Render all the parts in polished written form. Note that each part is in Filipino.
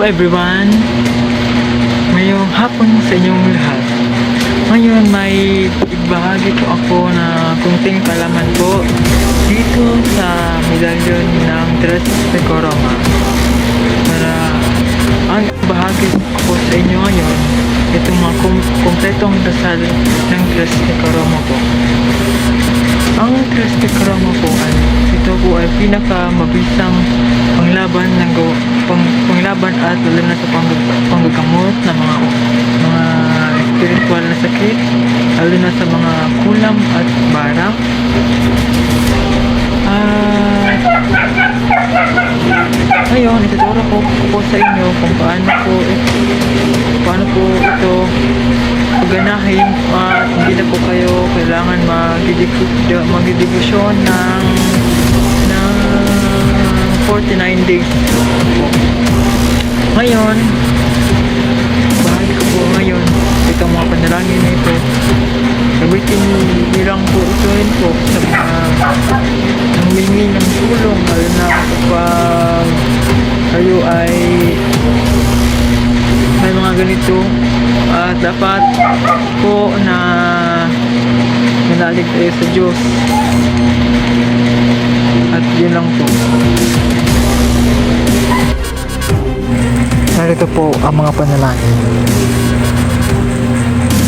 everyone! Ngayong hapon sa inyong lahat. Ngayon may ibahagi po ako na kunting kalaman po dito sa medalyon ng Tres de Corona. Para ang ibahagi ko sa inyo ngayon, itong mga kompletong dasal ng Tres de Corona po. Ang Tres de Corona po ito po ay pinakamabisang panglaban at lalo na sa panggagamot ng mga spiritual na sakit, lalo na sa mga kulam at barang. Ngayon, ituturo ko po sa inyo kung paano po ito paganahin at hindi na po kayo kailangan magdedebosyon ng 49 days. Ngayon, bahagi ko po ngayon itong mga panalangin na ito. Gamitin nilang po ito rin po sa mga humingi ng tulong, lalo na kapag kayo ay may mga ganito, at dapat po na manalig tayo sa Diyos. At yun lang po. Narito po ang mga panalangin.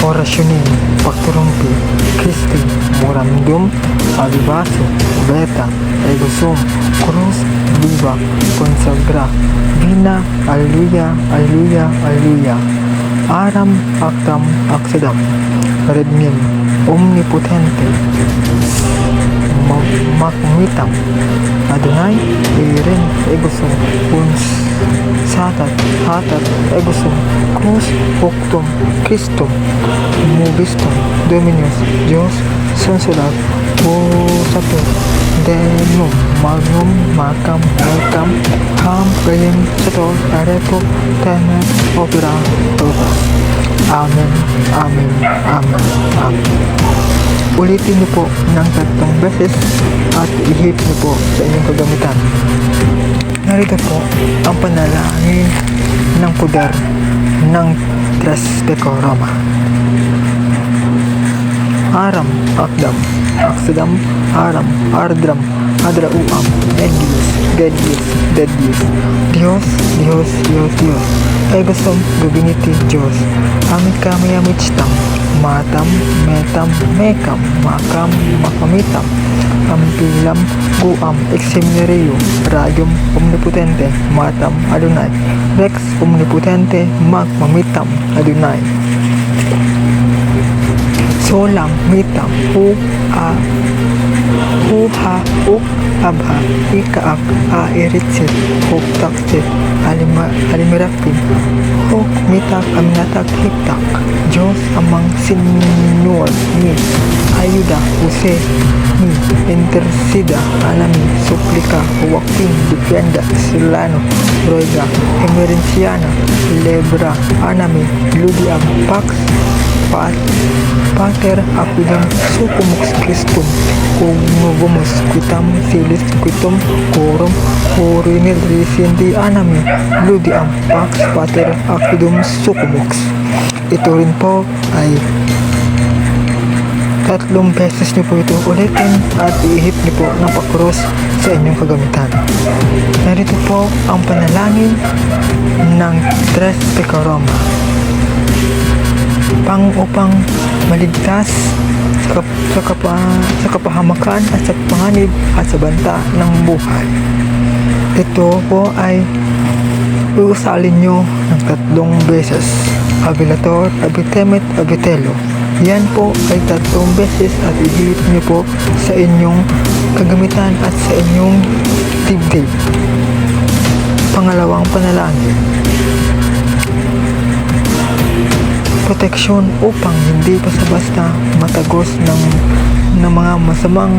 Orasyonin, pagturumpi, Christi, Muramdum, Avivaso, Beta, Egosum, Cruz, Viva, Consagra, Vina, Alleluia, Alleluia, Alleluia, Aram, Actam, Axedam, Redmim, Omnipotente, Makmitam, Adonai, Irin, Egosum, Uns, Satat, Hatat, Egosum, Cruz, Octum, Christum, Mubistum, Dominus, Dios, Sonsolat, Busatur, Denum, Magnum, Macam, Welcome, Ham, Gayim, Sator, Arepo, Tenet, Opera, Opera. Amen, Amen, Amen, Amen. Ulitin niyo po ng 3 beses at ihip niyo po sa inyong kagamitan. Narito po ang panalangin ng poder ng Tres de Corona. Aram, Akdam, Aksedam, Aram, Ardram, Adrauam, Endius, Dedius, Dedius, Dios, Dios, Dios, Dios, Egosum, Gabiniti, Dios, Amit kami amitstam, Matam, Metam, Mekam, Makam, Makamitam, Ampilam, Guam, Exeminario, Radium, Omnipotente, Matam, Adonai, Rex, Omnipotente, Mamitam, Adonai, Solam, Mitam, Ha, Uk, Abha, Ikaak, Airitsit, Huk, Taksit, Alimirapin, Huk, Mitak, Aminatak, Hiktak, Diyos amang Senyor ni ayuda, Jose ni Interceda, Alami, Suplika, Joaquin, Dipenda, Silano, Roiga, Emerenciana, Lebra, Anami, Ludiam, Pax, Pater, Apidam, Sucumux Christum, Cognogumus, Quitam, Silis, Quitum, Corum, Corinil, Recendi, Anami, Ludiam, Pax, Pater, Apidum, Sucumux. Ito rin po ay 3 beses niyo po ito ulitin at iihip niyo po ng pakros sa inyong kagamitan. Narito po ang panalangin ng Tres de Corona. Upang maligtas sa kapahamakan at sa panganib at sa banta ng buhay. Ito po ay uusalin nyo ng 3 beses. Abilator, Abitemet, Abitelo. Yan po ay 3 beses at ihilip nyo po sa inyong kagamitan at sa inyong dibdib. Pangalawang panalangin. Proteksyon upang hindi basta-basta matagos ng mga masamang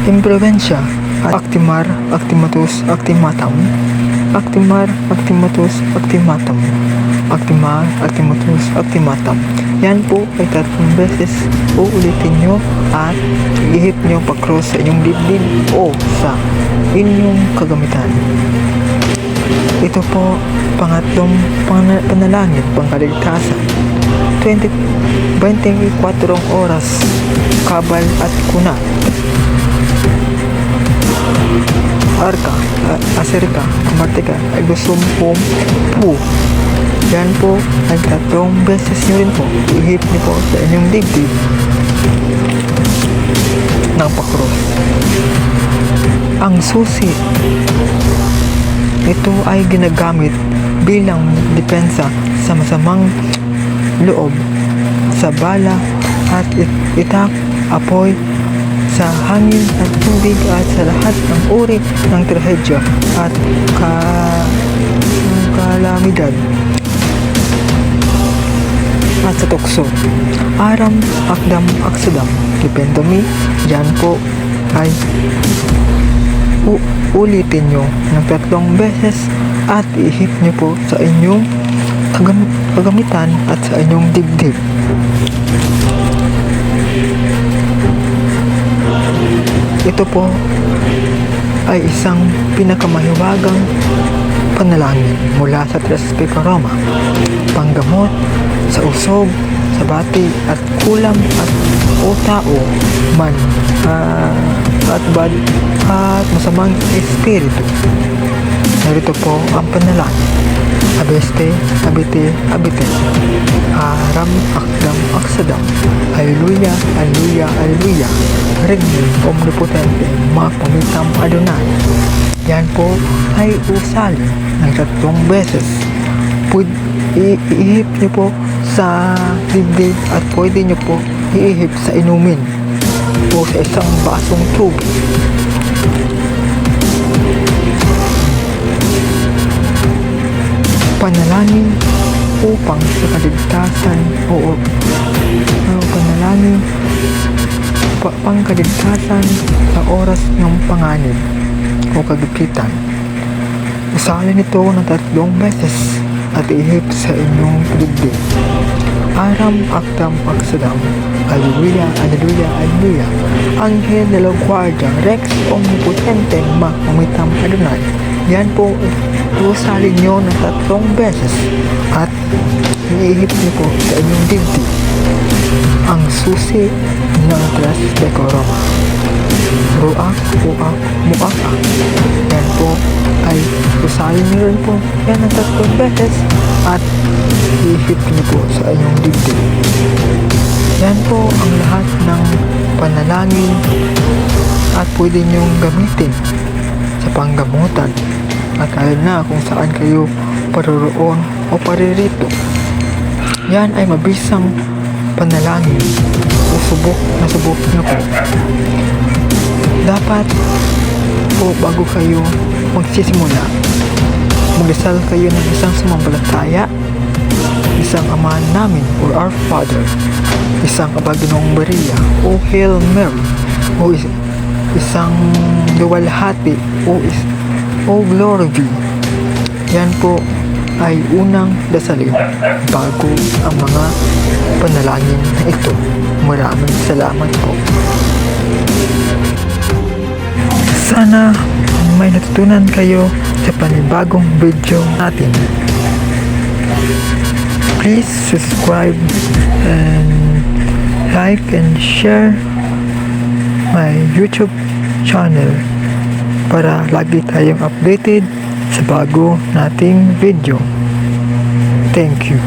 impluwensya. Actimar, Actimatus, Actimatam, Actimar, Actimatus, Actimatam, Actimar, Actimatus, Actimatam. Yan po ay 3 beses. Uulitin nyo at ihip nyo pa-cross sa inyong dibdib o sa inyong kagamitan. Ito po pangatlong panalangin pangkaligtasan. 24 oras kabal at kuna. Arka, Aserka, Amartika, Agusum, Pum, Pu. Yan po ay 3 beses nyo rin po. Ihip niyo po sa inyong dibdib ng pakros. Ang susi, ito ay ginagamit bilang depensa sa masamang loob, sa bala at itak, apoy, sa hangin at tubig at sa lahat ng uri ng trahedya at kalamidad at sa tukso. Aram, akdam, aksadam, dipendomi, yan po ay ulitin nyo ng 3 beses at ihip nyo po sa inyong kagamitan at sa inyong dibdib. Ito po ay isang pinakamahiwagang panalangin mula sa Tres Pecoroma, panggamot sa usog, sa bati at kulam at o tao man at bad at masamang espiritu. Narito po ang panalangin. Abeste, abite, abite. Aram, akdam, aksadam. Hallelujah, hallelujah, hallelujah. Regnum omnipotente, magpamitam Adonai. Yan po ay usalin ng 3 beses. Iihip niyo po sa dibdib at pwede niyo po iihip sa inumin o sa isang basong tubig. Panalangin upang sa kaligtasan o panalangin pangkaligtasan sa oras ng panganib o kagipitan. Usalin ito ng 3 beses at ihip sa inyong dibdib. Aram, akdam, aksadam. Hallelujah, hallelujah, hallelujah. Anghel de la Guardia, Rex omnipotente, magpamitam Adonai. Yan po, usalin nyo ng 3 beses at iihip nyo po sa inyong dibdib ang susi ng Tres Pecoroma. Ruak, uak, muaka. Yan po ay usalin nyo rin po yan ng 3 beses at iihip nyo po sa inyong dibdib. Yan po ang lahat ng panalangin at pwede nyong gamitin sa panggamutan at kahit na kung saan kayo paroroon o paririto. Yan ay mabisang panalangin o subok na subok nyo po. Dapat po bago kayo magsisimula, magdasal kayo ng isang sumampalataya, isang Ama namin or Our Father, isang Abaginong Maria o Hail Mary, o isang luwalhati o Glory be. Yan po ay unang dasalin bago ang mga panalangin na ito. Maraming salamat po. Sana may natutunan kayo sa panibagong video natin. Please subscribe and like and share my YouTube channel para lagi tayong updated sa bago nating video. Thank you.